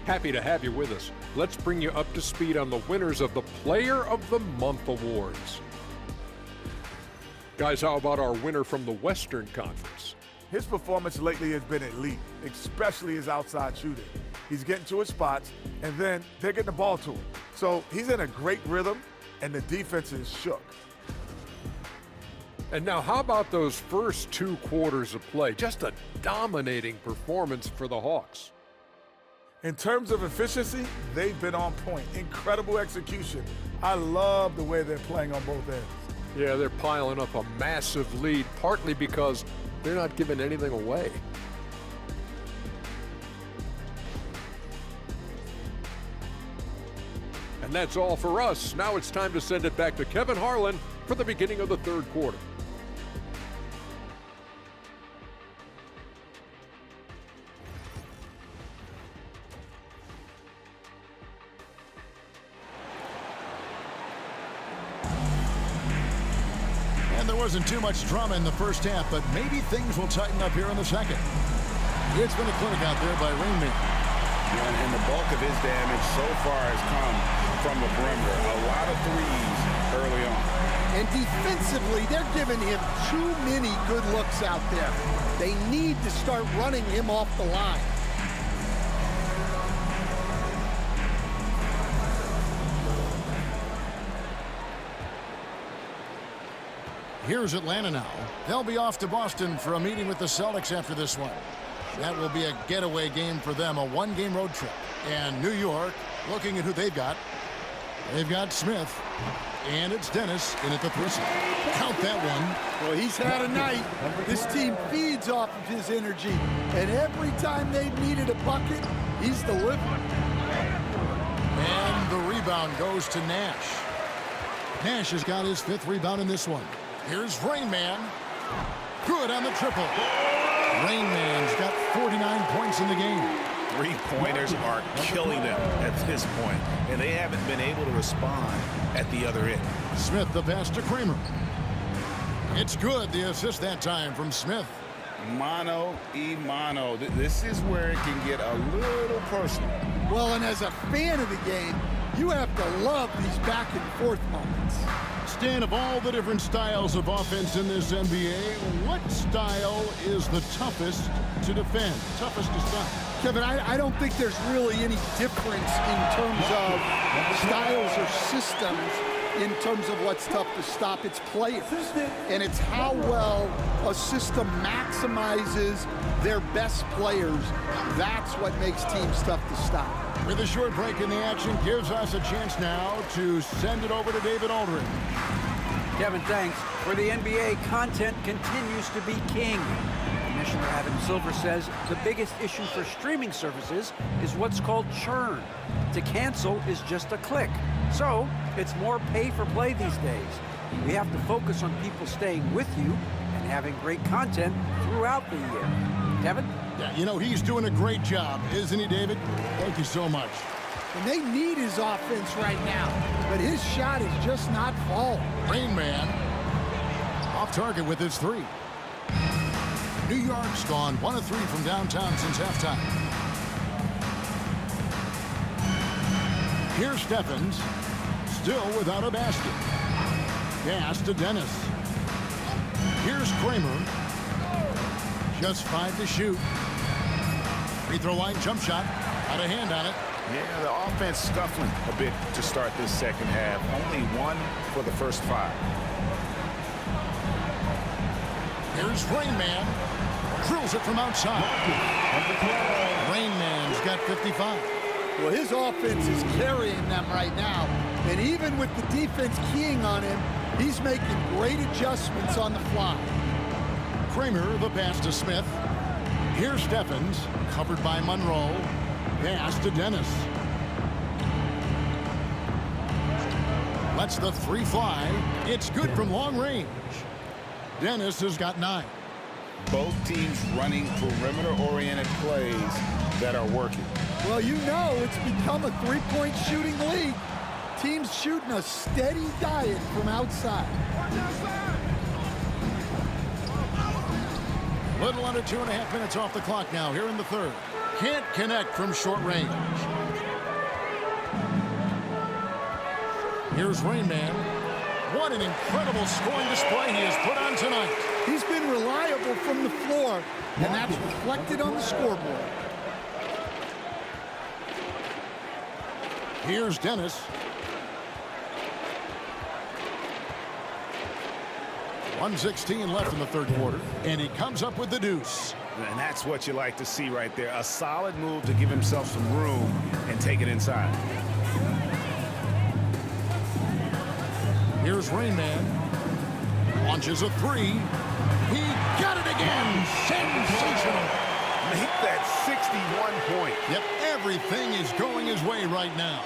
Happy to have you with us. Let's bring you up to speed on the winners of the Player of the Month awards. Guys, how about our winner from the Western Conference? His performance lately has been elite, especially his outside shooting. He's getting to his spots, and then they're getting the ball to him. So he's in a great rhythm, and the defense is shook. And now, how about those first 2 quarters of play? Just a dominating performance for the Hawks. In terms of efficiency, they've been on point. Incredible execution. I love the way they're playing on both ends. Yeah, they're piling up a massive lead, partly because they're not giving anything away. And that's all for us. Now it's time to send it back to Kevin Harlan for the beginning of the 3rd quarter. And there wasn't too much drama in the first half, but maybe things will tighten up here in the second. It's been a clinic out there by Rainman. And the bulk of his damage so far has come from the perimeter. A lot of threes early on. And defensively, they're giving him too many good looks out there. They need to start running him off the line. Here's Atlanta now. They'll be off to Boston for a meeting with the Celtics after this one. That will be a getaway game for them, a 1-game road trip. And New York, looking at who they've got Smith, and it's Dennis in at the 3. Count that one. Well, he's had a night. This team feeds off of his energy, and every time they've needed a bucket, he's delivered. And the rebound goes to Nash. Nash has got his 5th rebound in this one. Here's Rain Man. Good on the triple. Rain Man's got 49 points in the game. 3-pointers are killing them at this point, and they haven't been able to respond at the other end. Smith the pass to Kramer. It's good, the assist that time from Smith. Mano y mano. This is where it can get a little personal. Well, and as a fan of the game, you have to love these back-and-forth moments. Stan, of all the different styles of offense in this NBA, what style is the toughest to defend, toughest to stop? Kevin, I don't think there's really any difference in terms of styles or systems in terms of what's tough to stop. It's players, and it's how well a system maximizes their best players. That's what makes teams tough to stop. With a short break in the action, gives us a chance now to send it over to David Aldridge. Kevin, thanks. For the NBA, content continues to be king. Commissioner Adam Silver says the biggest issue for streaming services is what's called churn. To cancel is just a click. So it's more pay for play these days. We have to focus on people staying with you and having great content throughout the year. Kevin? Yeah, you know, he's doing a great job, isn't he, David? Thank you so much. And they need his offense right now, but his shot is just not falling. Rain Man off target with his 3. New York's gone 1 of 3 from downtown since halftime. Here's Stephens, still without a basket. Pass to Dennis. Here's Kramer. Just 5 to shoot. Free throw line jump shot. Got a hand on it. Yeah, the offense scuffling a bit to start this second half. Only 1 for the first 5. Here's Rain Man. Drills it from outside. Rain Man's got 55. Well, his offense is carrying them right now. And even with the defense keying on him, he's making great adjustments on the fly. Kramer, the pass to Smith. Here's Stephens, covered by Monroe. Pass to Dennis. Lets the 3 fly. It's good from long range. Dennis has got 9. Both teams running perimeter-oriented plays that are working. Well, you know it's become a 3-point shooting league. Teams shooting a steady diet from outside. Little under 2.5 minutes off the clock now here in the 3rd. Can't connect from short range. Here's Rain Man. What an incredible scoring display he has put on tonight. He's been reliable from the floor, and that's reflected on the scoreboard. Here's Dennis. .116 left in the third quarter, and he comes up with the deuce. And that's what you like to see right there. A solid move to give himself some room and take it inside. Here's Rain Man. Launches a three. He got it again. Sensational. Make that 61 point. Yep, everything is going his way right now.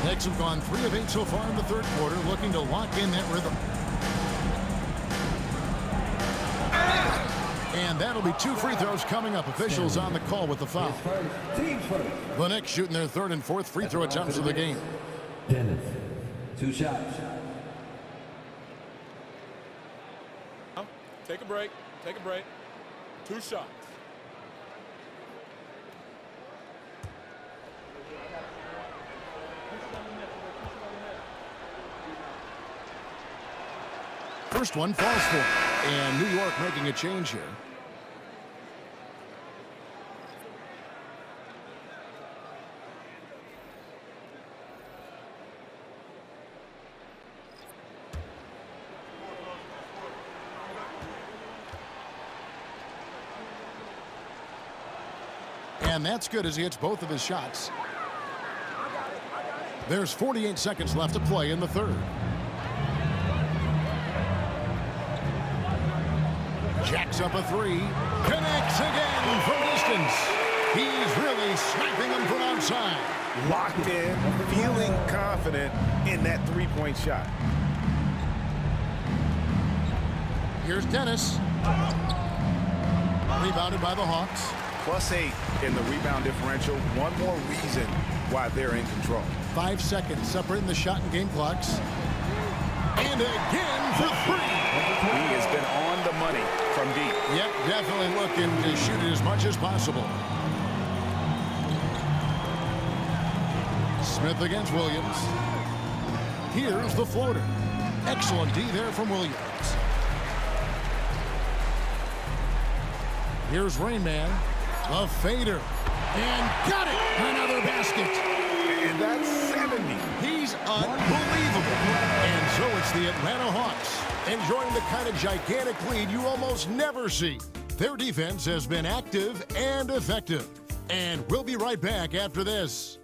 Knicks have gone 3 of 8 so far in the third quarter, looking to lock in that rhythm. And that'll be 2 free throws coming up. Officials on the call with the foul. The Knicks shooting their third and fourth free throw attempts of the game. Dennis, 2 shots. Take a break. Take a break. 2 shots. First one falls for it. And New York making a change here. And that's good as he hits both of his shots. There's 48 seconds left to play in the third. Jacks up a three. Connects again from distance. He's really sniping them from outside. Locked in, feeling confident in that three-point shot. Here's Dennis. Rebounded by the Hawks. +8 in the rebound differential. One more reason why they're in control. 5 seconds separating the shot and game clocks. And again for three. He has been on the money from deep. Yep, definitely looking to shoot it as much as possible. Smith against Williams. Here's the floater. Excellent D there from Williams. Here's Rain Man. A fader. And got it! Another basket. And that's 70. He's unbelievable. And so it's the Atlanta Hawks enjoying the kind of gigantic lead you almost never see. Their defense has been active and effective. And we'll be right back after this.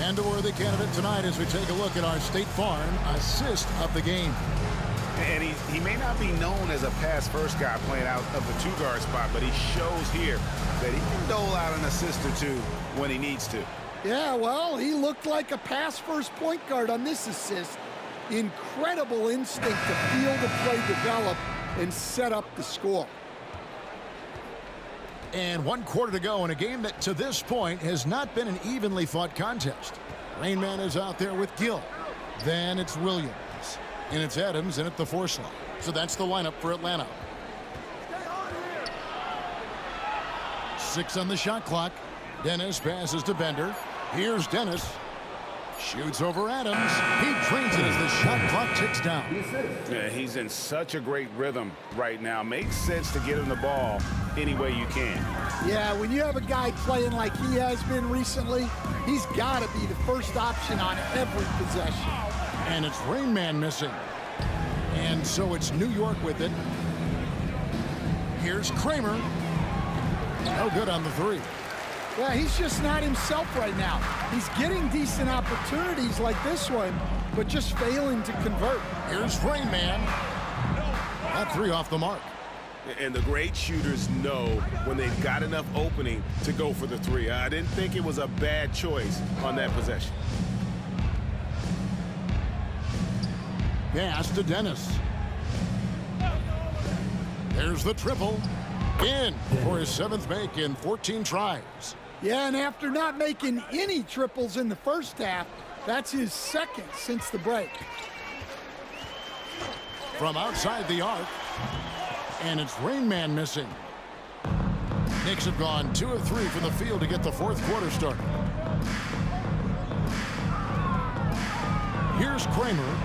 And a worthy candidate tonight as we take a look at our State Farm assist of the game. And he may not be known as a pass-first guy playing out of the two-guard spot, but he shows here that he can dole out an assist or two when he needs to. Yeah, well, he looked like a pass-first point guard on this assist. Incredible instinct to feel the play develop and set up the score. And 1 quarter to go in a game that to this point has not been an evenly fought contest. Rain Man is out there with Gill. Then it's Williams. And it's Adams in at the 4 slot. So that's the lineup for Atlanta. 6 on the shot clock. Dennis passes to Bender. Here's Dennis. Shoots over Adams. He drains it as the shot clock ticks down. Yeah, he's in such a great rhythm right now. Makes sense to get him the ball any way you can. Yeah, when you have a guy playing like he has been recently, he's got to be the first option on every possession. And it's Rain Man missing. And so it's New York with it. Here's Kramer. No good on the 3. Yeah, he's just not himself right now. He's getting decent opportunities like this one, but just failing to convert. Here's Rain Man. That 3 off the mark. And the great shooters know when they've got enough opening to go for the 3. I didn't think it was a bad choice on that possession. Pass to Dennis. There's the triple. In for his 7th make in 14 tries. Yeah, and after not making any triples in the first half, that's his 2nd since the break. From outside the arc, and it's Rain Man missing. Knicks have gone 2 of 3 from the field to get the 4th quarter started. Here's Kramer.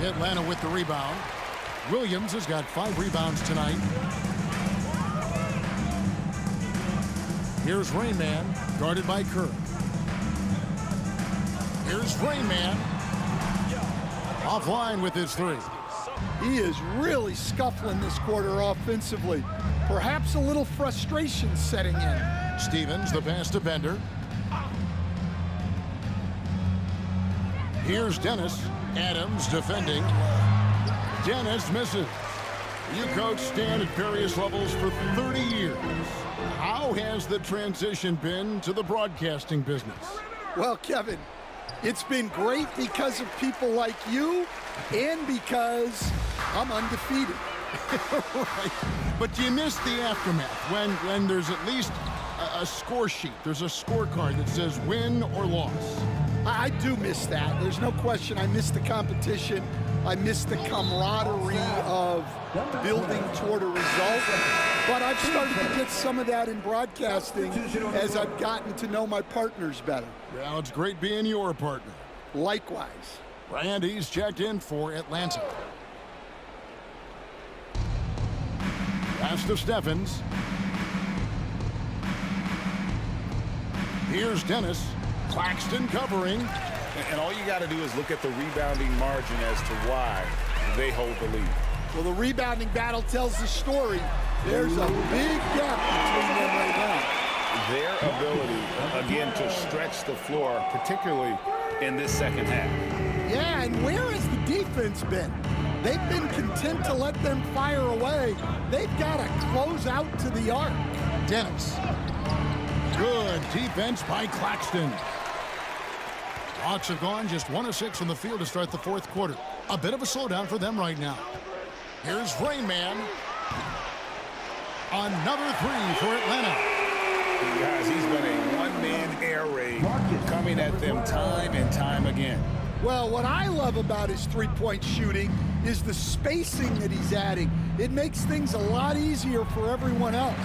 Atlanta with the rebound. Williams has got 5 rebounds tonight. Here's Rain Man, guarded by Kerr. Here's Rain Man. Offline with his 3. He is really scuffling this quarter offensively. Perhaps a little frustration setting in. Stevens, the pass to Bender. Here's Dennis. Adams defending. Dennis misses. You coached Stan at various levels for 30 years. How has the transition been to the broadcasting business? Well, Kevin, it's been great because of people like you and because I'm undefeated. Right. But do you miss the aftermath when there's at least a score sheet? There's a scorecard that says win or loss. I do miss that. There's no question. I miss the competition. I miss the camaraderie of building toward a result. But I've started to get some of that in broadcasting as I've gotten to know my partners better. Well, it's great being your partner. Likewise. Randy's checked in for Atlanta. Pass to Steffens. Here's Dennis. Claxton covering. And all you got to do is look at the rebounding margin as to why they hold the lead. Well, the rebounding battle tells the story. There's a big gap between them right now. Their ability, again, to stretch the floor, particularly in this second half. Yeah, and where has the defense been? They've been content to let them fire away. They've got to close out to the arc. Dennis. Good defense by Claxton. Hawks have gone just 1 of 6 from the field to start the 4th quarter. A bit of a slowdown for them right now. Here's Rain Man. Another 3 for Atlanta. Guys, he's been a one-man air raid coming at them time and time again. Well, what I love about his three-point shooting is the spacing that he's adding. It makes things a lot easier for everyone else.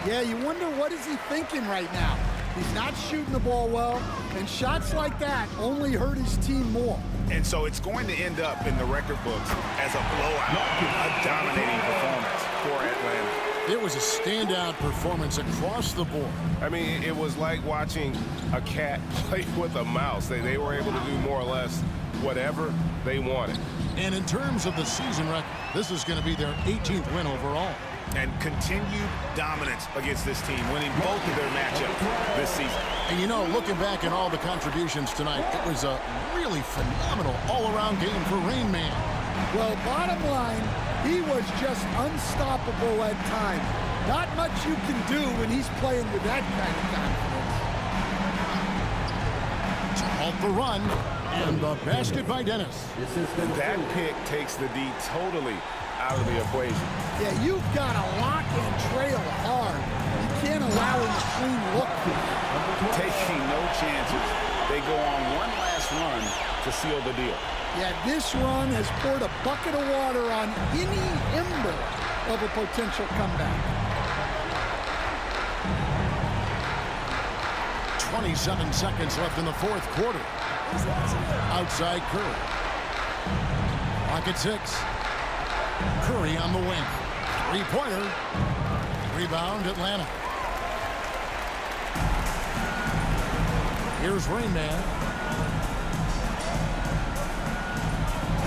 Yeah, you wonder what is he thinking right now. He's not shooting the ball well, and shots like that only hurt his team more. And so it's going to end up in the record books as a blowout, a dominating performance for Atlanta. It was a standout performance across the board. I mean, it was like watching a cat play with a mouse. They were able to do more or less whatever they wanted. And in terms of the season record, this is going to be their 18th win overall. And continued dominance against this team, winning both of their matchups this season. And you know, looking back at all the contributions tonight, it was a really phenomenal all-around game for Rain Man. Well, bottom line, he was just unstoppable at times. Not much you can do when he's playing with that kind of confidence. To halt the run, and the basket by Dennis. That pick takes the D totally out of the equation. Yeah, you've got to lock and trail hard. You can't allow him a clean look. Taking no chances. They go on one last run to seal the deal. Yeah, this run has poured a bucket of water on any ember of a potential comeback. 27 seconds left in the 4th quarter. Outside Curry. Clock at 6. Curry on the wing. Three-pointer. Rebound Atlanta. Here's Rain Man.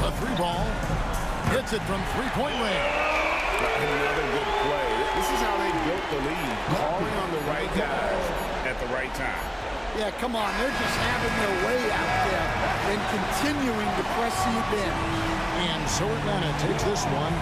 The 3-ball. Hits it from three-point range. Another good play. This is how they built the lead. Calling on the right guys at the right time. Yeah, come on. They're just having their way out there and continuing to press the advantage. And so Atlanta takes this one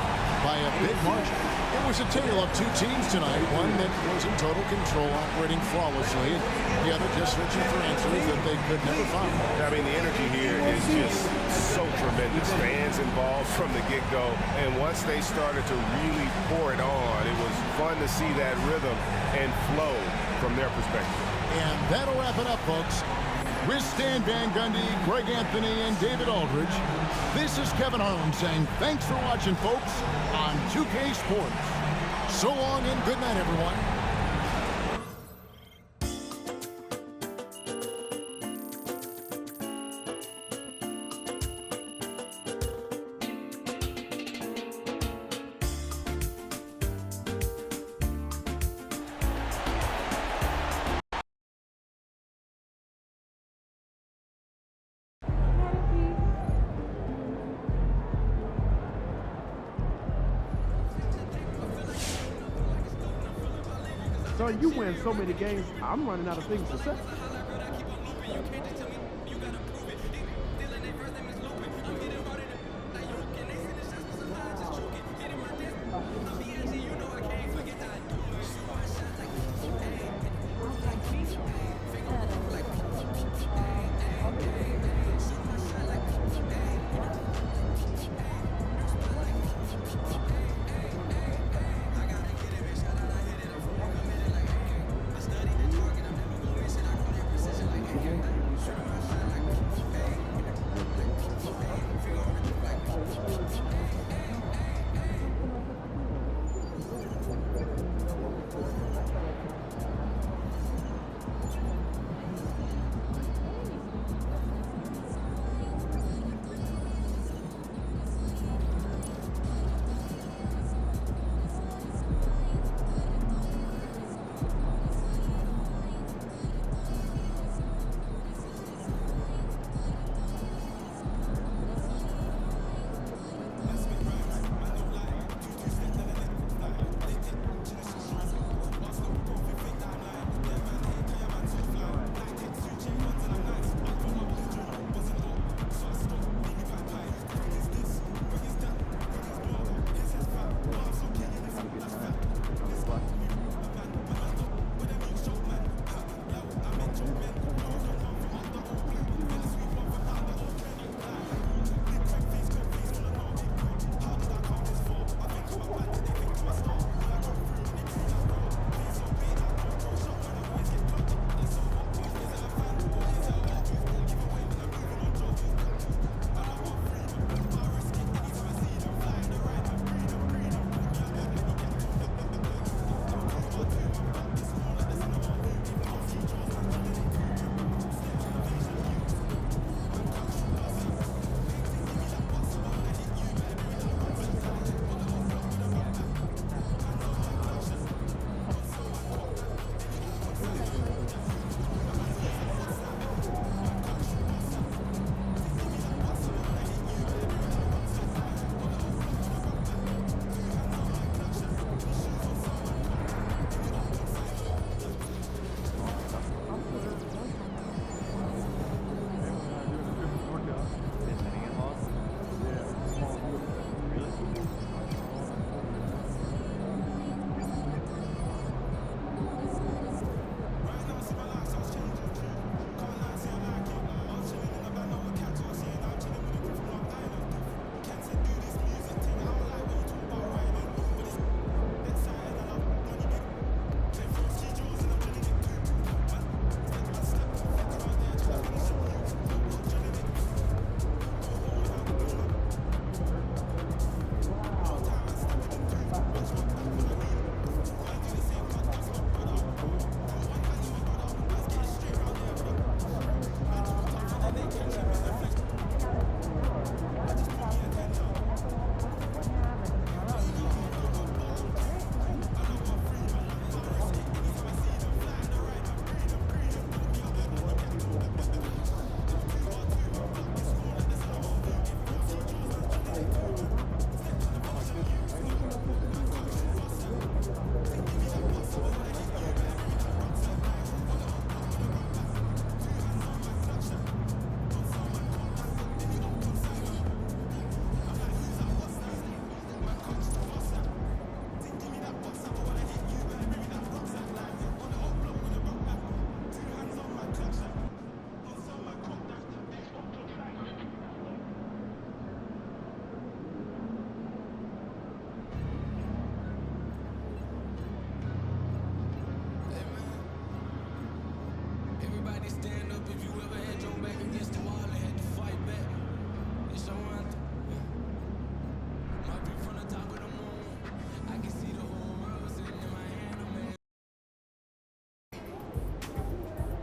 by a big margin. It was a tale of two teams tonight, one that was in total control, operating flawlessly, and the other just searching for answers that they could never find. I mean, the energy here is just so tremendous. Fans involved from the get-go, and once they started to really pour it on, it was fun to see that rhythm and flow from their perspective. And that'll wrap it up, folks. With Stan Van Gundy, Greg Anthony, and David Aldridge, this is Kevin Harlan saying thanks for watching, folks, on 2K Sports. So long and good night, everyone. So you win so many games, I'm running out of things to say.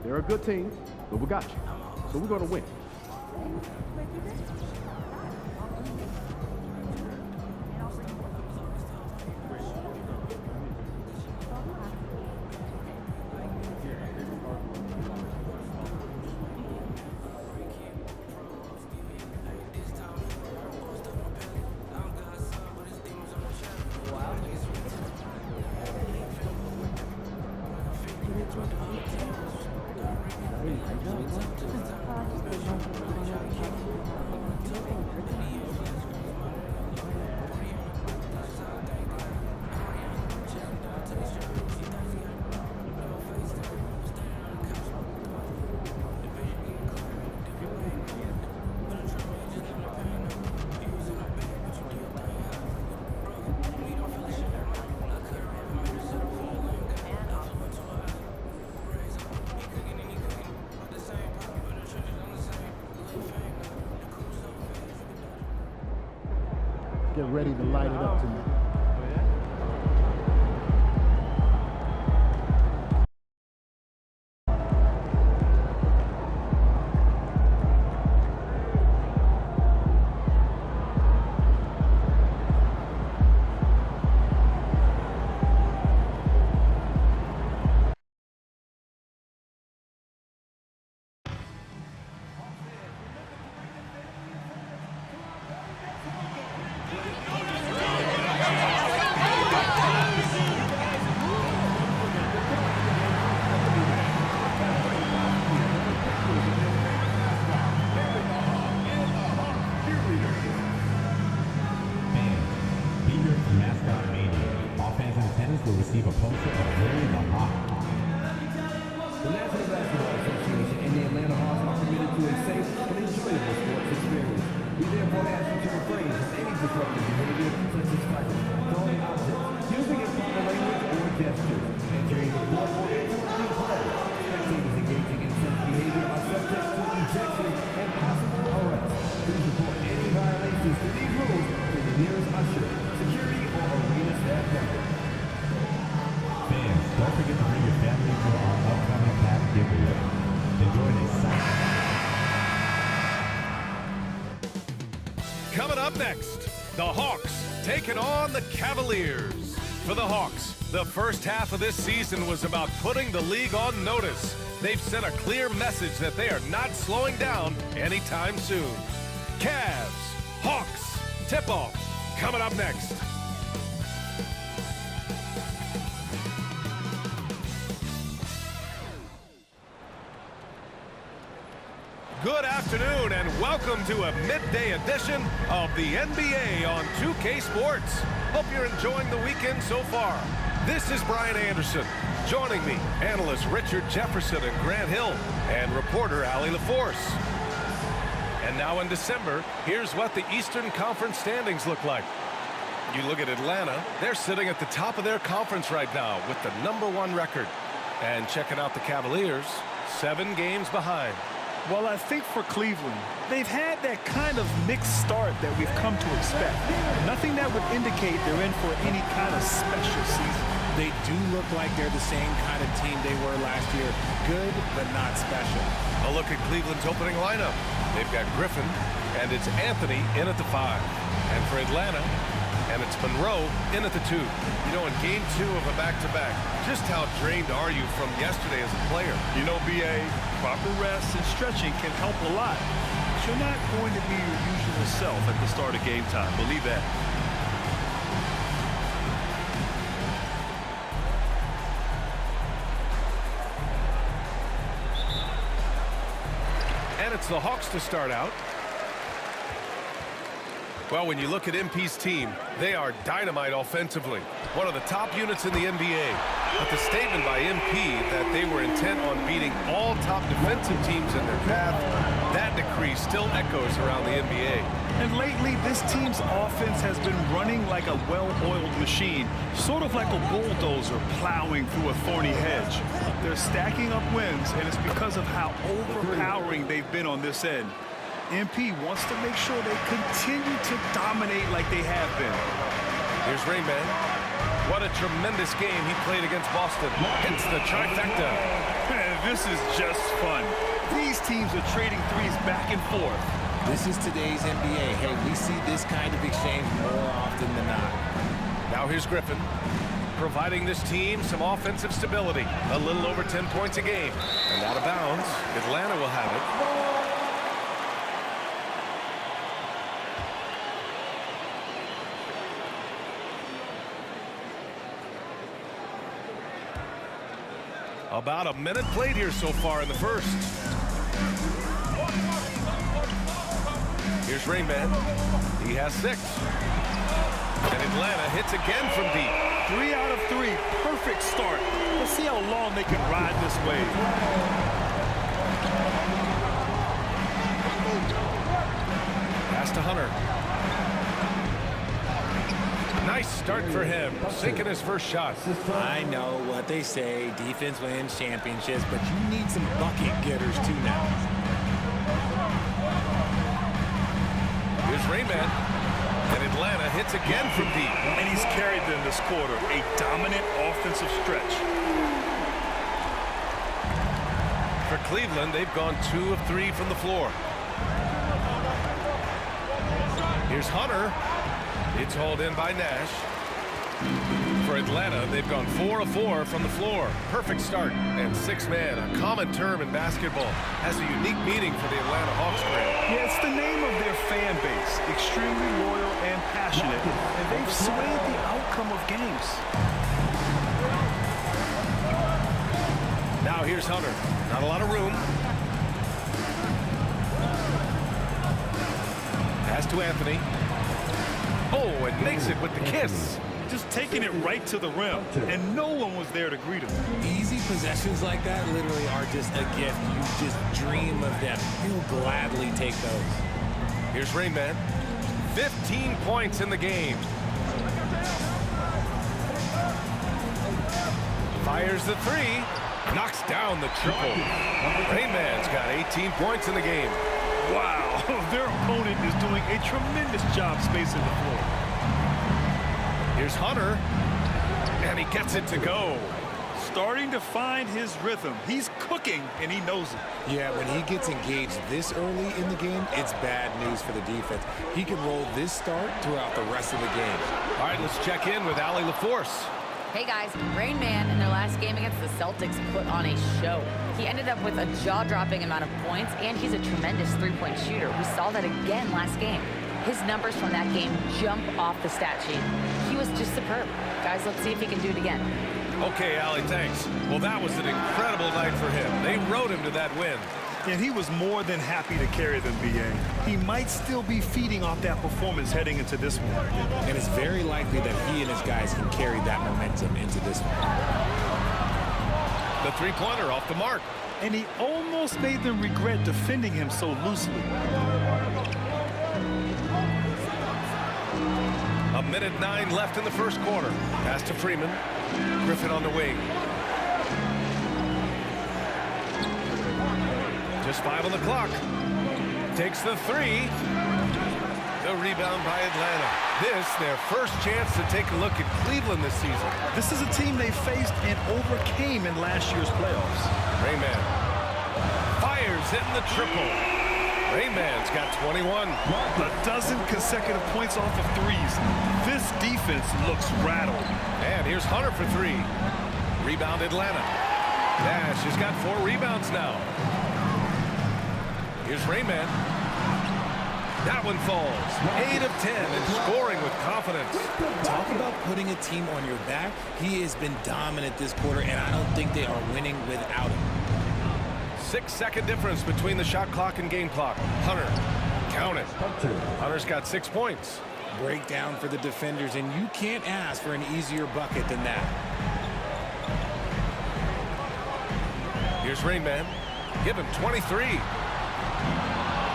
They're a good team, but we got you. So we're going to win. Get ready to light it up tonight. will receive a poster of Larry the Hawk. The National Basketball Association and the Atlanta Hawks are committed to a safe and enjoyable sports experience. We therefore ask you to refrain from any disruptive behavior such as fighting, throwing objects, using improper language or gestures, entering the court or interrupting play. Spectators engaging in such behavior are subject to ejection and possible arrest. Please report any violations to these rules to the nearest usher, security, or arena staff member. Fans, don't forget to bring your family to our upcoming cap giveaway. Enjoy the excitement. Coming up next, the Hawks taking on the Cavaliers. For the Hawks, the first half of this season was about putting the league on notice. They've sent a clear message that they are not slowing down anytime soon. Cavs, Hawks, tip-off, coming up next. Good afternoon and welcome to a midday edition of the NBA on 2K Sports. Hope you're enjoying the weekend so far. This is Brian Anderson. Joining me, analysts Richard Jefferson and Grant Hill, and reporter Allie LaForce. And now in December, here's what the Eastern Conference standings look like. You look at Atlanta, they're sitting at the top of their conference right now with the #1 record. And checking out the Cavaliers, 7 games behind. Well, I think for Cleveland, they've had that kind of mixed start that we've come to expect. Nothing that would indicate they're in for any kind of special season. They do look like they're the same kind of team they were last year. Good, but not special. A look at Cleveland's opening lineup. They've got Griffin, and it's Anthony in at the 5. And for Atlanta, and it's Monroe in at the 2. You know, in game 2 of a back-to-back, just how drained are you from yesterday as a player? You know, BA, proper rest and stretching can help a lot. But you're not going to be your usual self at the start of game time. Believe that. And it's the Hawks to start out. Well, when you look at MP's team, they are dynamite offensively. One of the top units in the NBA. But the statement by MP that they were intent on beating all top defensive teams in their path, that decree still echoes around the NBA. And lately, this team's offense has been running like a well-oiled machine, sort of like a bulldozer plowing through a thorny hedge. They're stacking up wins, and it's because of how overpowering they've been on this end. MP wants to make sure they continue to dominate like they have been. Here's Rainman. What a tremendous game he played against Boston. Hits the trifecta. this is just fun. These teams are trading threes back and forth. This is today's NBA. Hey, we see this kind of exchange more often than not. Now here's Griffin, providing this team some offensive stability. A little over 10 points a game. And out of bounds, Atlanta will have it. About a minute played here so far in the first. Here's Rain Man. He has 6. And Atlanta hits again from deep. 3 out of 3. Perfect start. Let's see how long they can ride this wave. Pass to Hunter. Nice start for him, sinking his first shot. I know what they say, defense wins championships, but you need some bucket getters too now. Here's Rain Man, and Atlanta hits again from deep. And he's carried them this quarter, a dominant offensive stretch. For Cleveland, they've gone 2 of 3 from the floor. Here's Hunter. It's hauled in by Nash. For Atlanta, they've gone 4 of 4 from the floor. Perfect start. And 6-man, a common term in basketball, has a unique meaning for the Atlanta Hawks brand. Yeah, it's the name of their fan base. Extremely loyal and passionate. And they've swayed the outcome of games. Now here's Hunter. Not a lot of room. Pass to Anthony. Oh, and makes it with the kiss. Just taking it right to the rim, and no one was there to greet him. Easy possessions like that literally are just a gift. You just dream of them. He'll gladly take those. Here's Rain Man. 15 points in the game. Fires the 3. Knocks down the triple. Rain Man's got 18 points in the game. Wow, their opponent is doing a tremendous job spacing the floor. Here's Hunter, and he gets it to go. Starting to find his rhythm. He's cooking, and he knows it. Yeah, when he gets engaged this early in the game, it's bad news for the defense. He can roll this start throughout the rest of the game. All right, let's check in with Allie LaForce. Hey guys, Rain Man in their last game against the Celtics put on a show. He ended up with a jaw-dropping amount of points, and he's a tremendous three-point shooter. We saw that again last game. His numbers from that game jump off the stat sheet. He was just superb. Guys, let's see if he can do it again. Okay, Allie, thanks. Well, that was an incredible night for him. They rode him to that win. And he was more than happy to carry them, B.A. He might still be feeding off that performance heading into this one. And it's very likely that he and his guys can carry that momentum into this one. The three-pointer off the mark. And he almost made them regret defending him so loosely. A minute 9 left in the first quarter. Pass to Freeman. Griffin on the wing. Just 5 on the clock. Takes the 3. The rebound by Atlanta. This, their first chance to take a look at Cleveland this season. This is a team they faced and overcame in last year's playoffs. Rain Man fires, hitting the triple. Rain Man's got 21. A dozen consecutive points off of threes. This defense looks rattled. And here's Hunter for 3. Rebound Atlanta. Nash has got 4 rebounds now. Here's Rain Man. That one falls. 8 of 10 and scoring with confidence. Talk about putting a team on your back. He has been dominant this quarter, and I don't think they are winning without him. 6-second difference between the shot clock and game clock. Hunter, count it. Hunter's got 6 points. Breakdown for the defenders, and you can't ask for an easier bucket than that. Here's Rain Man. Give him 23.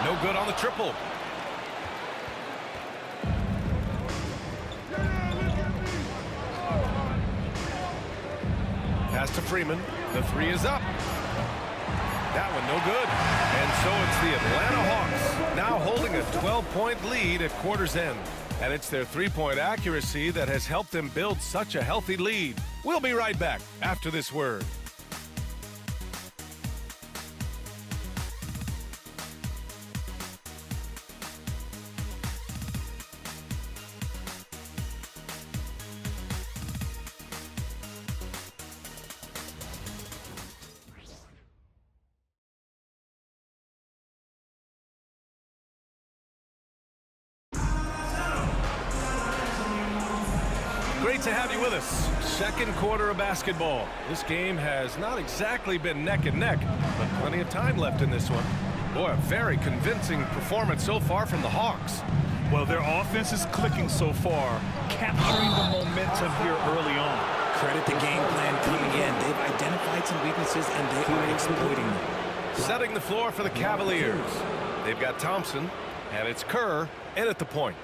No good on the triple. Pass to Freeman. The 3 is up. That one no good. And so it's the Atlanta Hawks now holding a 12-point lead at quarter's end. And it's their three-point accuracy that has helped them build such a healthy lead. We'll be right back after this word. Great to have you with us. Second quarter of basketball. This game has not exactly been neck and neck, but plenty of time left in this one. Boy, a very convincing performance so far from the Hawks. Well, their offense is clicking so far, capturing the momentum here early on. Credit the game plan coming in. They've identified some weaknesses, and they are exploiting them. Setting the floor for the Cavaliers. They've got Thompson, and it's Kerr in at the point.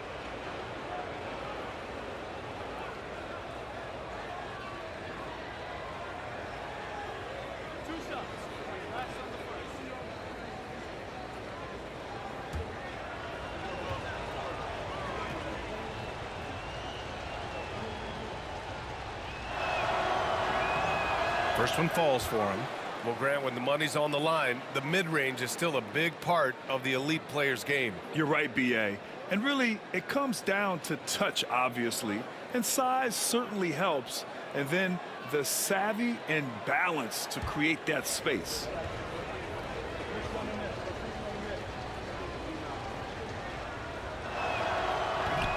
First one falls for him. Well, Grant, when the money's on the line, the mid-range is still a big part of the elite player's game. You're right, B.A. And really, it comes down to touch, obviously. And size certainly helps. And then the savvy and balance to create that space.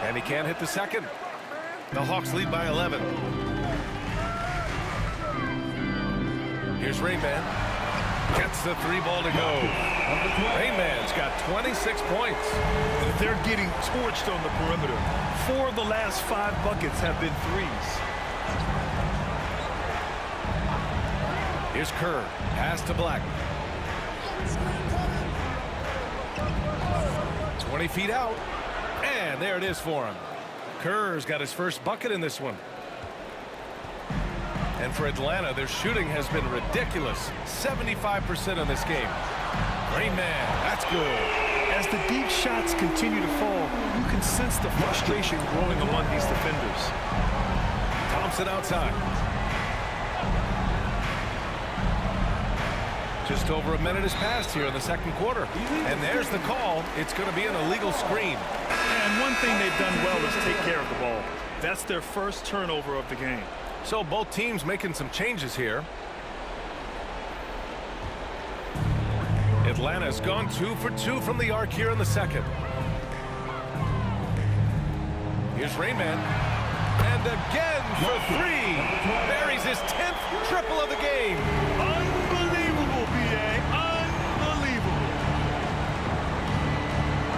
And he can't hit the second. The Hawks lead by 11. Here's Rainman. Gets the three ball to go. Rainman's got 26 points. They're getting torched on the perimeter. 4 of the last 5 buckets have been threes. Here's Kerr. Pass to Black. 20 feet out. And there it is for him. Kerr's got his first bucket in this one. And for Atlanta, their shooting has been ridiculous. 75% in this game. Rainman, that's good. As the deep shots continue to fall, you can sense the frustration growing among these defenders. Thompson outside. Just over a minute has passed here in the second quarter. And there's the call. It's going to be an illegal screen. And one thing they've done well is take care of the ball. That's their first turnover of the game. So both teams making some changes here. Atlanta's gone 2 for 2 from the arc here in the second. Here's Rainman. And again for 3. Buries his 10th triple of the game. Unbelievable, B.A. Unbelievable.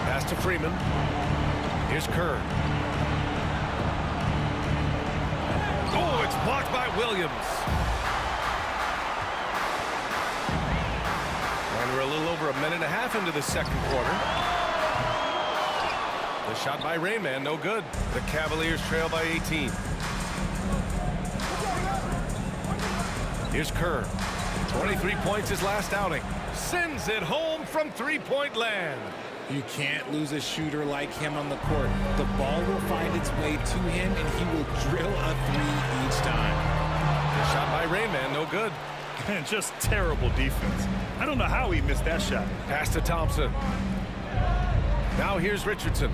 Pass to Freeman. Here's Kerr. Oh, it's blocked by Williams. And we're a little over a minute and a half into the second quarter. The shot by Rainman, no good. The Cavaliers trail by 18. Here's Kerr. 23 points his last outing. Sends it home from three-point land. You can't lose a shooter like him on the court. The ball will find its way to him, and he will drill a 3 each time. The shot by Rainman, no good. And just terrible defense. I don't know how he missed that shot. Pass to Thompson. Now here's Richardson.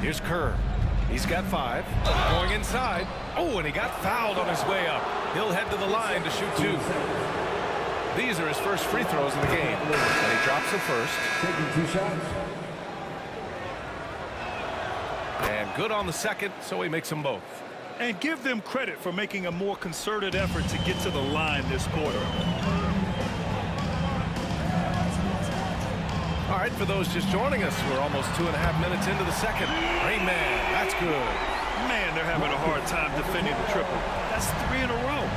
Here's Kerr. He's got 5. Going inside. Oh, and he got fouled on his way up. He'll head to the line to shoot 2. These are his first free throws of the game. And he drops the first. Taking 2 shots. And good on the second, so he makes them both. And give them credit for making a more concerted effort to get to the line this quarter. All right, for those just joining us, we're almost 2.5 minutes into the second. Rainman, that's good. Man, they're having a hard time defending the triple. That's 3 in a row.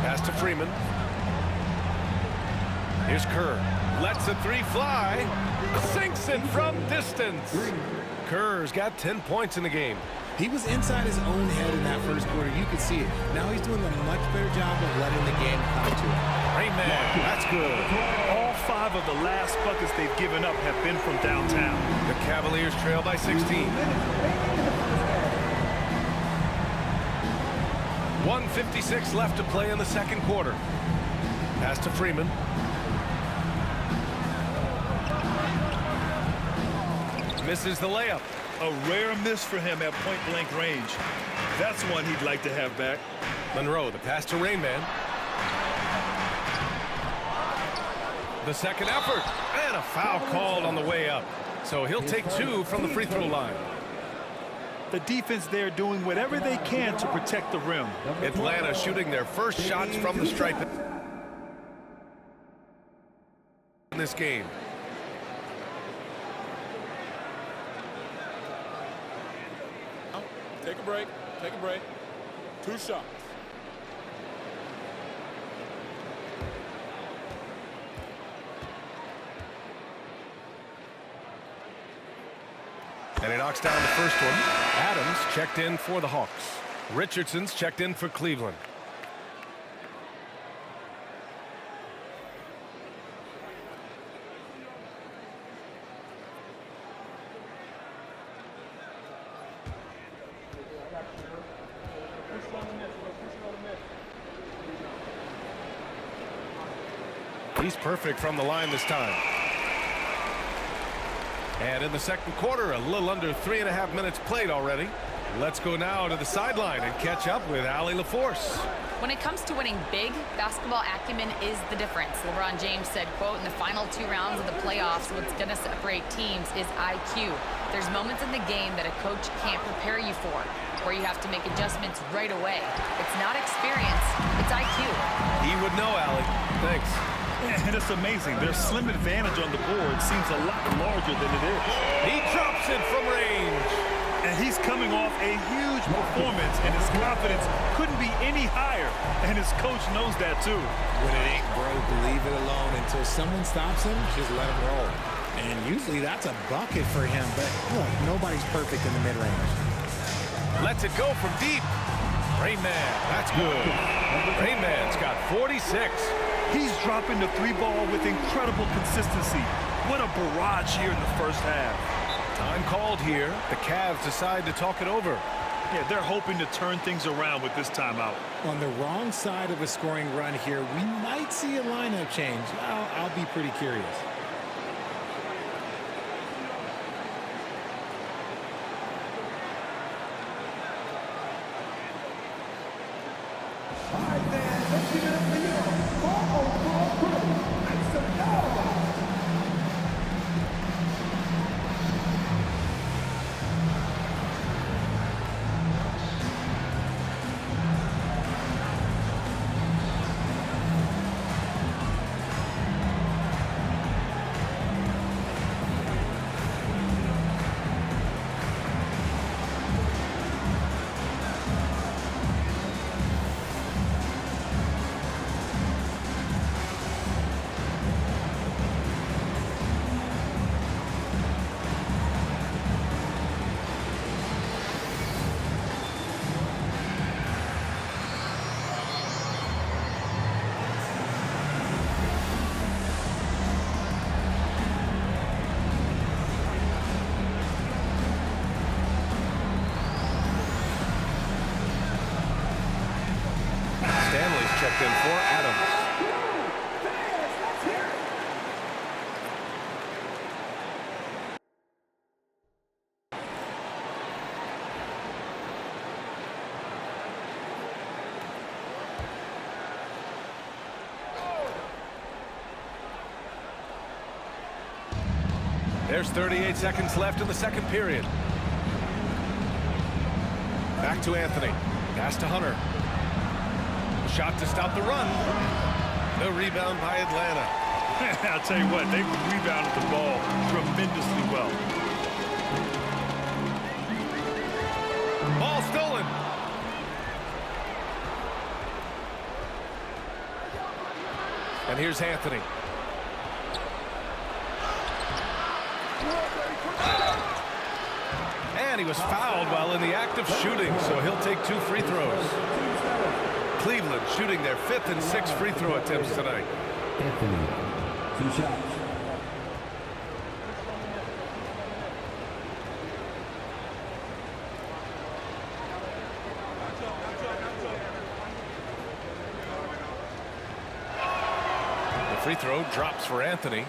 Pass to Freeman. Here's Kerr. Lets the 3 fly. Sinks it from distance. Kerr's got 10 points in the game. He was inside his own head in that first quarter. You could see it. Now he's doing a much better job of letting the game come to him. Rainman, that's good. All 5 of the last buckets they've given up have been from downtown. The Cavaliers trail by 16. 1:56 left to play in the second quarter. Pass to Freeman. Misses the layup. A rare miss for him at point-blank range. That's one he'd like to have back. Monroe, the pass to Rainman. The second effort, and a foul called on the way up. So he'll take 2 from the free throw line. The defense there doing whatever they can to protect the rim. Atlanta shooting their first shots from the stripe in this game. Take a break. Take a break. 2 shots. And he knocks down the first one. Adams checked in for the Hawks. Richardson's checked in for Cleveland. He's perfect from the line this time. And in the second quarter, a little under 3.5 minutes played already. Let's go now to the sideline and catch up with Allie LaForce. When it comes to winning big, basketball acumen is the difference. LeBron James said, quote, in the final 2 rounds of the playoffs, what's going to separate teams is IQ. There's moments in the game that a coach can't prepare you for, where you have to make adjustments right away. It's not experience, it's IQ. He would know, Allie. Thanks. And it's amazing. Their slim advantage on the board seems a lot larger than it is. He drops it from range. And he's coming off a huge performance, and his confidence couldn't be any higher. And his coach knows that, too. When it ain't broke, leave it alone. Until someone stops him, just let him roll. And usually that's a bucket for him. But look, nobody's perfect in the mid-range. Lets it go from deep. Rain Man, that's good. Rain Man's got 46. He's dropping the 3 ball with incredible consistency. What a barrage here in the first half. Time called here. The Cavs decide to talk it over. Yeah, they're hoping to turn things around with this timeout. On the wrong side of a scoring run here, we might see a lineup change. I'll be pretty curious. Stanley's checked in for Adams. There's 38 seconds left in the second period. Back to Anthony. Pass to Hunter. Shot to stop the run. The rebound by Atlanta. I'll tell you what, they've rebounded the ball tremendously well. Ball stolen. And here's Anthony. And he was fouled while in the act of shooting, so he'll take 2 free throws. Cleveland shooting their 5th and 6th free throw attempts tonight. Anthony, 2 shots. The free throw drops for Anthony.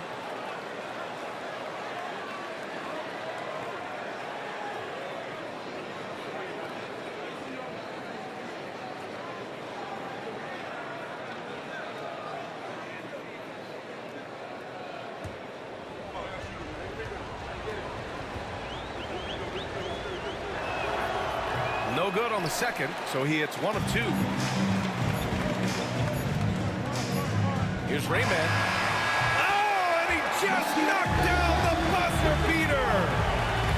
No good on the second, so he hits 1 of 2. Here's Rayman. Oh, and he just knocked down the buzzer beater.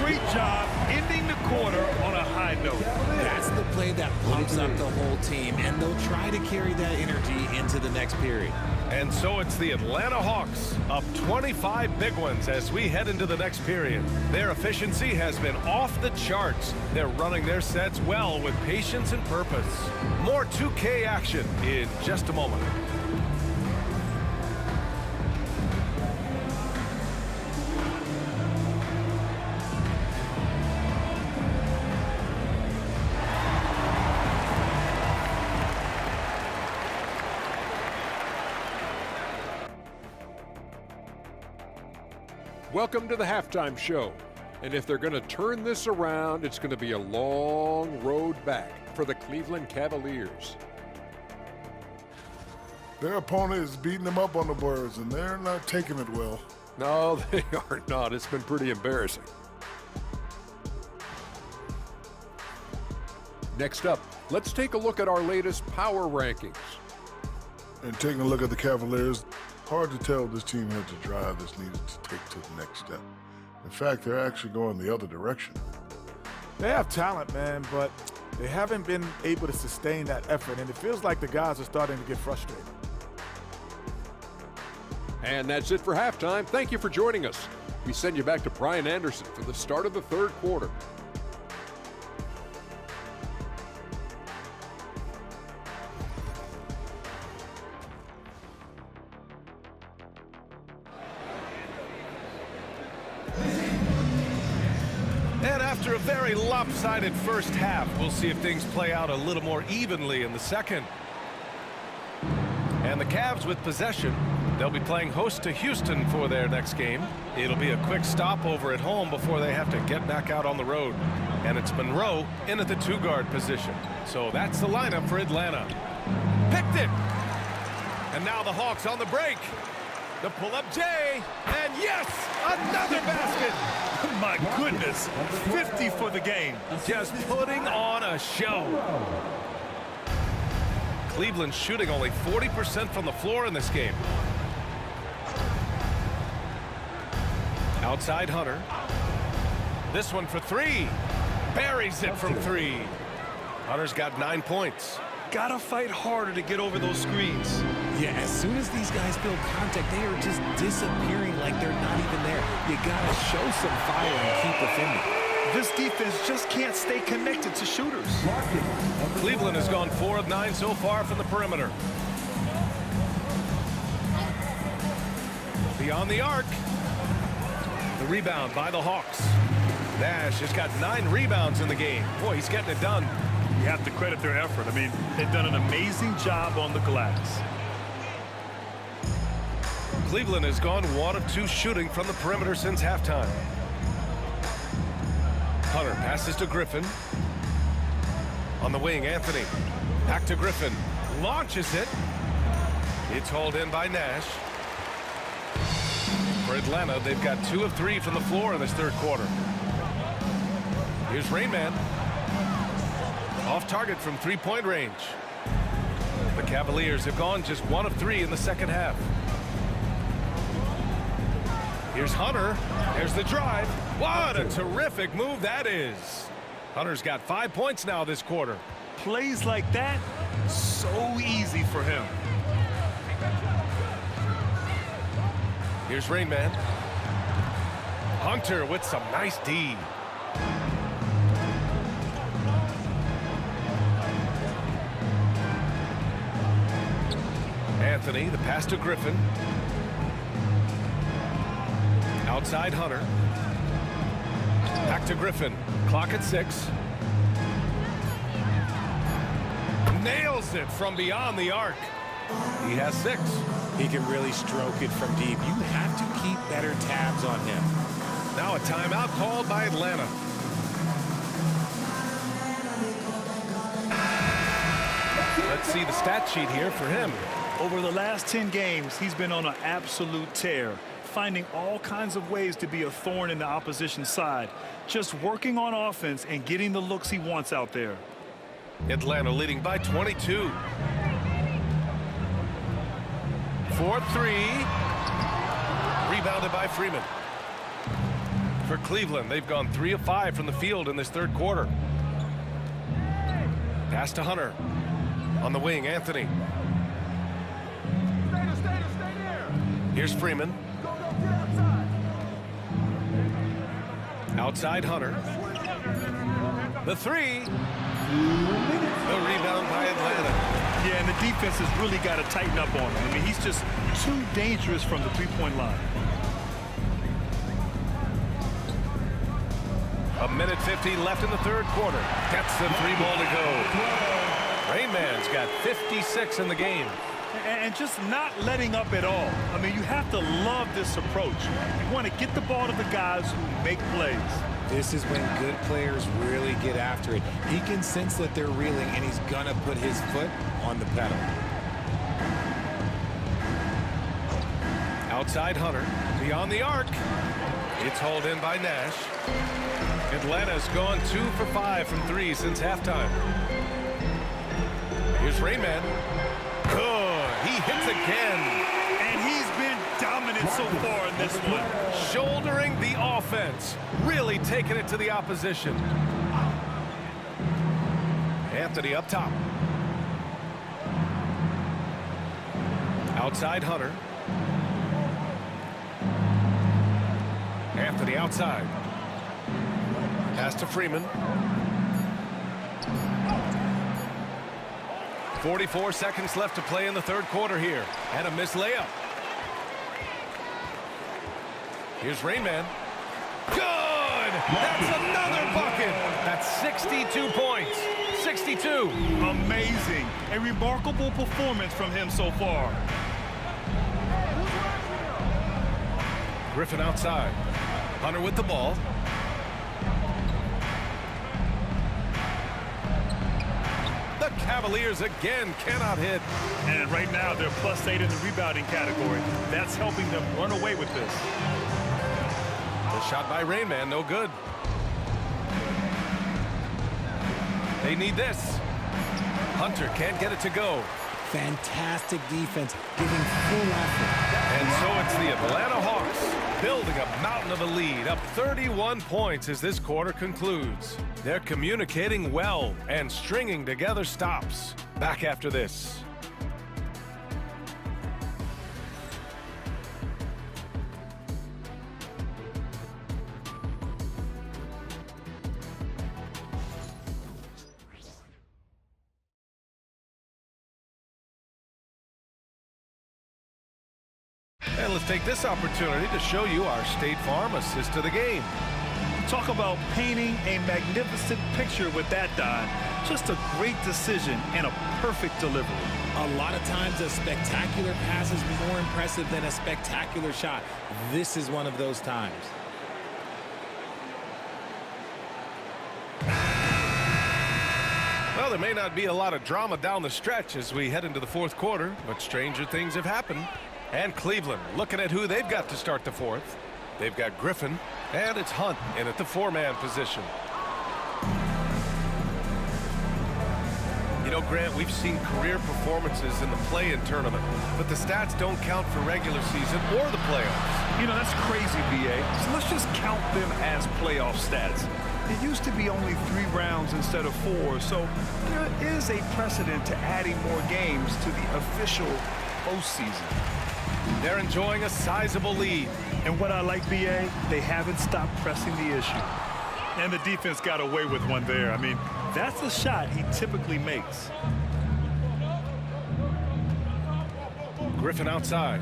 Great job ending the quarter on a high note. That's the play that pumps up the whole team, and they'll try to carry that energy into the next period. And so it's the Atlanta Hawks up 25 big ones as we head into the next period. Their efficiency has been off the charts. They're running their sets well with patience and purpose. More 2K action in just a moment. Welcome to the halftime show. And if they're going to turn this around, it's going to be a long road back for the Cleveland Cavaliers. Their opponent is beating them up on the boards, and they're not taking it well. No, they are not. It's been pretty embarrassing. Next up, let's take a look at our latest power rankings. And taking a look at the Cavaliers, hard to tell if this team had the drive that's needed to take to the next step. In fact, they're actually going the other direction. They have talent, man, but they haven't been able to sustain that effort, and it feels like the guys are starting to get frustrated. And that's it for halftime. Thank you for joining us. We send you back to Brian Anderson for the start of the third quarter. And after a very lopsided first half, we'll see if things play out a little more evenly in the second. And the Cavs with possession. They'll be playing host to Houston for their next game. It'll be a quick stopover at home before they have to get back out on the road. And it's Monroe in at the 2-guard position. So that's the lineup for Atlanta. Picked it! And now the Hawks on the break. The pull-up J, and yes, another basket. My goodness, 50 for the game. Just putting on a show. Cleveland shooting only 40% from the floor in this game. Outside Hunter. This one for 3. Buries it from 3. Hunter's got 9 points. Gotta fight harder to get over those screens. Yeah, as soon as these guys feel contact, they are just disappearing like they're not even there. You gotta show some fire and keep defending. This defense just can't stay connected to shooters. Cleveland has gone 4 of 9 so far from the perimeter. Beyond the arc. The rebound by the Hawks. Nash has got 9 rebounds in the game. Boy, he's getting it done. You have to credit their effort. I mean, they've done an amazing job on the glass. Cleveland has gone 1 of 2 shooting from the perimeter since halftime. Hunter passes to Griffin. On the wing, Anthony. Back to Griffin. Launches it. It's hauled in by Nash. For Atlanta, they've got 2 of 3 from the floor in this third quarter. Here's Rainman. Off target from 3-point range. The Cavaliers have gone just 1 of 3 in the second half. Here's Hunter. There's the drive. What a terrific move that is. Hunter's got 5 points now this quarter. Plays like that, so easy for him. Here's Rainman. Hunter with some nice D. Anthony, the pass to Griffin. Outside Hunter. Back to Griffin. Clock at 6. Nails it from beyond the arc. He has 6. He can really stroke it from deep. You have to keep better tabs on him. Now a timeout called by Atlanta. Let's see the stat sheet here for him. Over the last 10 games, he's been on an absolute tear. finding all kinds of ways to be a thorn in the opposition's side, just working on offense and getting the looks he wants out there. Atlanta leading by 22. 4-3. Rebounded by Freeman. For Cleveland, they've gone 3 of 5 from the field in this third quarter. Pass to Hunter. On the wing, Anthony. Here's Freeman. Outside Hunter. The three. The rebound by Atlanta. Yeah, and the defense has really got to tighten up on him. I mean, he's just too dangerous from the three-point line. A minute 50 left in the third quarter. Gets the 3 ball to go. Rain Man's got 56 in the game. And just not letting up at all. I mean, you have to love this approach. You want to get the ball to the guys who make plays. This is when good players really get after it. He can sense that they're reeling, and he's going to put his foot on the pedal. Outside Hunter. Beyond the arc. It's hauled in by Nash. Atlanta's gone 2 for 5 from 3 since halftime. Here's Rain Man. Good. He hits again. And he's been dominant so far in this one. Shouldering the offense. Really taking it to the opposition. Anthony up top. Outside Hunter. Anthony outside. Pass to Freeman. 44 seconds left to play in the third quarter here. And a missed layup. Here's Rain Man. Good! That's another bucket! That's 62 points. 62. Amazing. A remarkable performance from him so far. Griffin outside. Hunter with the ball. The Cavaliers again cannot hit. And right now they're +8 in the rebounding category. That's helping them run away with this. The shot by Rain Man, no good. They need this. Hunter can't get it to go. Fantastic defense, giving full effort. And so it's the Atlanta Hawks building a mountain of a lead, up 31 points as this quarter concludes. They're communicating well and stringing together stops. Back after this. And let's take this opportunity to show you our State Farm assist to the game. Talk about painting a magnificent picture with that, Don. Just a great decision and a perfect delivery. A lot of times a spectacular pass is more impressive than a spectacular shot. This is one of those times. Well, there may not be a lot of drama down the stretch as we head into the fourth quarter, but stranger things have happened. And Cleveland looking at who they've got to start the fourth. They've got Griffin, and it's Hunt in at the 4-man position. You know, Grant, we've seen career performances in the play-in tournament, but the stats don't count for regular season or the playoffs. You know, that's crazy, BA. So let's just count them as playoff stats. It used to be only 3 rounds instead of 4, so there is a precedent to adding more games to the official postseason. They're enjoying a sizable lead. And what I like, BA, they haven't stopped pressing the issue. And the defense got away with one there. I mean, that's the shot he typically makes. Griffin outside.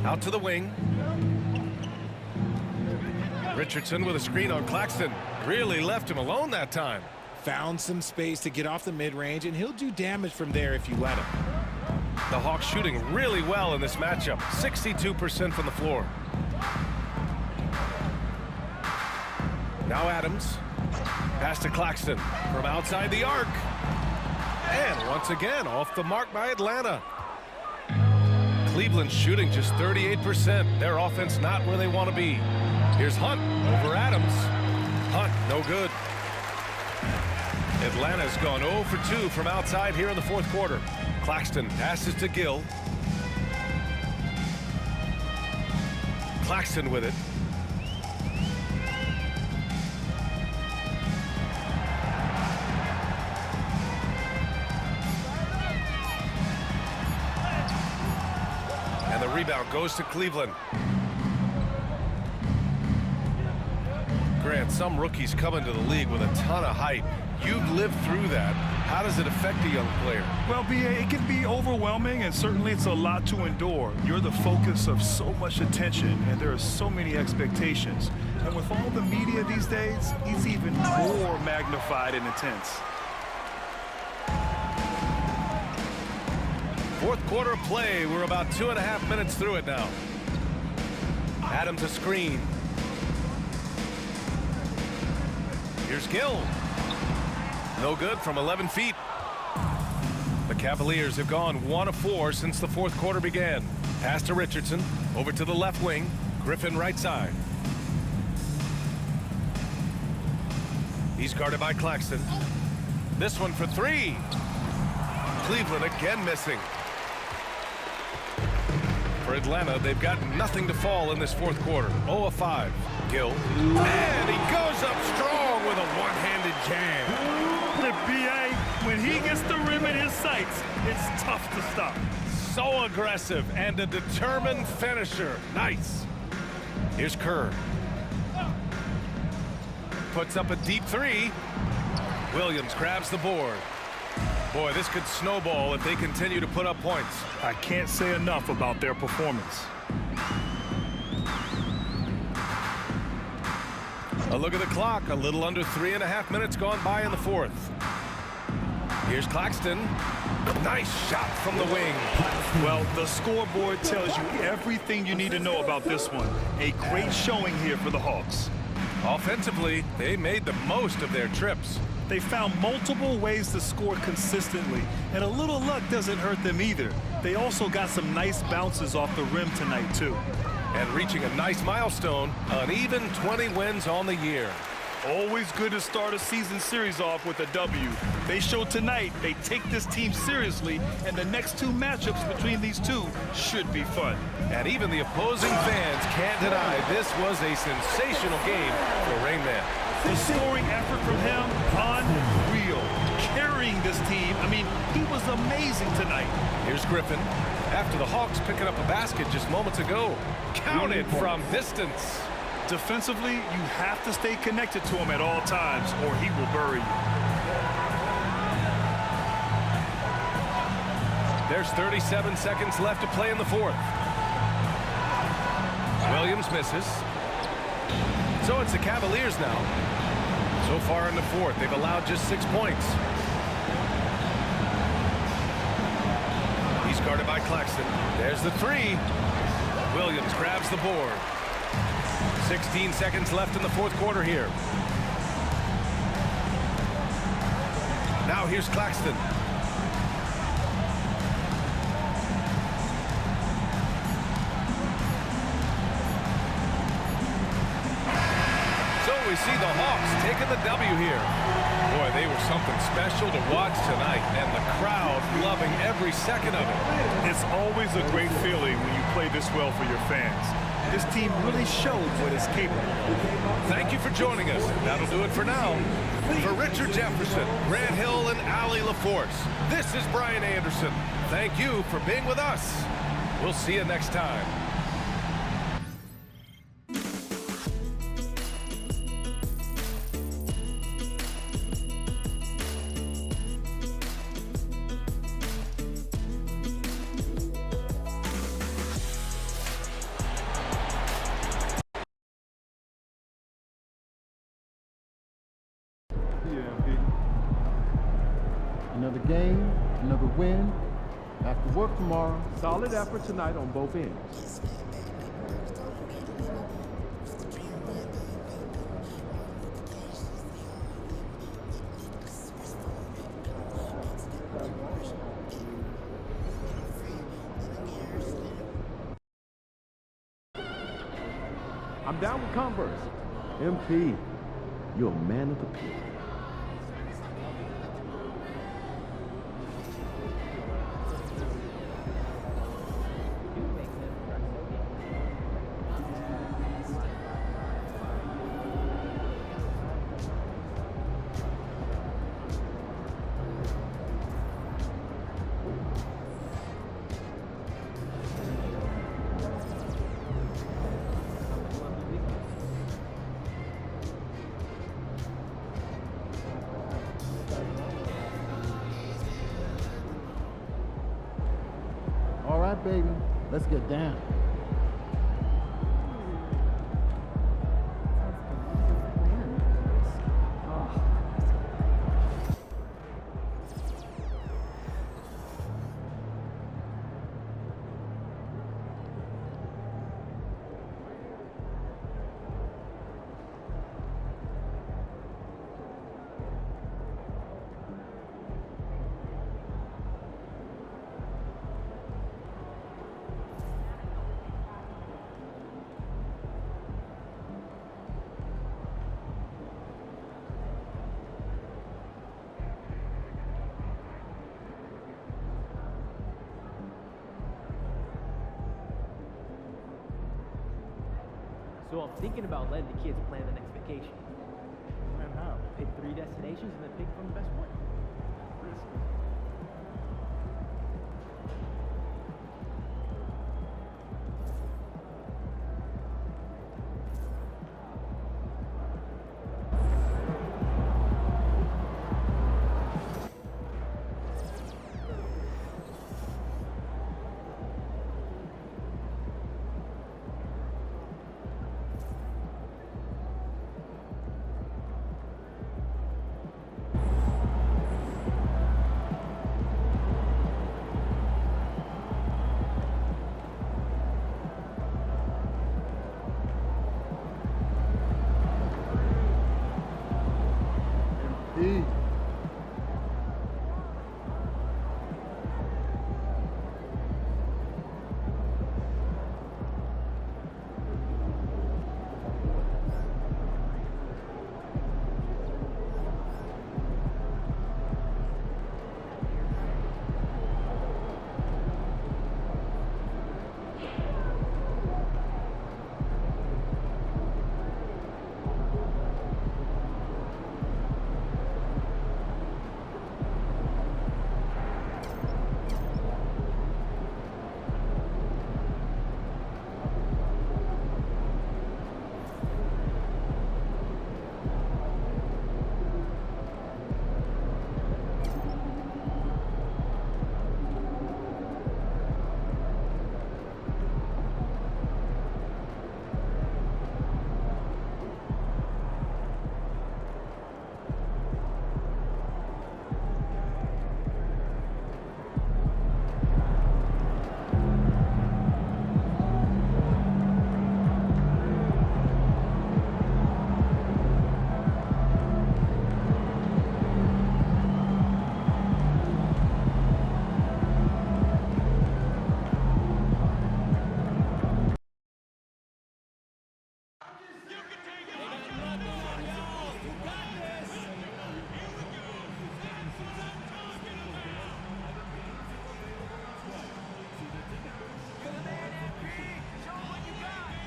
Out to the wing. Richardson with a screen on Claxton. Really left him alone that time. Found some space to get off the mid-range, and he'll do damage from there if you let him. The Hawks shooting really well in this matchup. 62% from the floor. Now Adams. Pass to Claxton from outside the arc. And once again, off the mark by Atlanta. Cleveland shooting just 38%. Their offense not where they want to be. Here's Hunt over Adams. Hunt, no good. Atlanta's gone 0 for 2 from outside here in the fourth quarter. Claxton passes to Gill. Claxton with it. And the rebound goes to Cleveland. Grant, some rookies come into the league with a ton of hype. You've lived through that. How does it affect a young player? Well, B.A., it can be overwhelming, and certainly it's a lot to endure. You're the focus of so much attention, and there are so many expectations. And with all the media these days, it's even more magnified and intense. Fourth quarter play. We're about 2.5 minutes through it now. Adams a screen. Here's Gill. No good from 11 feet. The Cavaliers have gone 1 of 4 since the fourth quarter began. Pass to Richardson. Over to the left wing. Griffin right side. He's guarded by Claxton. This one for 3. Cleveland again missing. For Atlanta, they've got nothing to fall in this fourth quarter. 0 of 5. Gill. And he goes up strong with a one-handed jam. The B.A., when he gets the rim in his sights, it's tough to stop. So aggressive and a determined finisher. Nice. Here's Kerr. Puts up a deep 3. Williams grabs the board. Boy, this could snowball if they continue to put up points. I can't say enough about their performance. A look at the clock. A little under 3.5 minutes gone by in the fourth. Here's Claxton. Nice shot from the wing. Well, the scoreboard tells you everything you need to know about this one. A great showing here for the Hawks. Offensively, they made the most of their trips. They found multiple ways to score consistently, and a little luck doesn't hurt them either. They also got some nice bounces off the rim tonight, too. And reaching a nice milestone, an even 20 wins on the year. Always good to start a season series off with a W. They showed tonight they take this team seriously, and the next 2 matchups between these two should be fun. And even the opposing fans can't deny this was a sensational game for Rain Man. The scoring effort from him, unreal. Carrying this team, I mean, he was amazing tonight. Here's Griffin. After the Hawks picking up a basket just moments ago. Counted from distance. Defensively, you have to stay connected to him at all times, or he will bury you. There's 37 seconds left to play in the fourth. Williams misses. So it's the Cavaliers now. So far in the fourth, they've allowed just 6 points. He's guarded by Claxton. There's the 3. Williams grabs the board. 16 seconds left in the fourth quarter here. Now here's Claxton. So we see the Hawks taking the W here. Boy, they were something special to watch tonight, and the crowd loving every second of it. It's always a great feeling when you play this well for your fans. This team really showed what it's capable of. Thank you for joining us. That'll do it for now. For Richard Jefferson, Grant Hill, and Allie LaForce, this is Brian Anderson. Thank you for being with us. We'll see you next time. Another game, another win. Back to work tomorrow. Solid effort tonight on both ends. I'm down with Converse. MP, you're a man of the people. All right, baby, let's get down. So I'm thinking about letting the kids plan the next vacation. And how? Pick 3 destinations and then pick from the best one.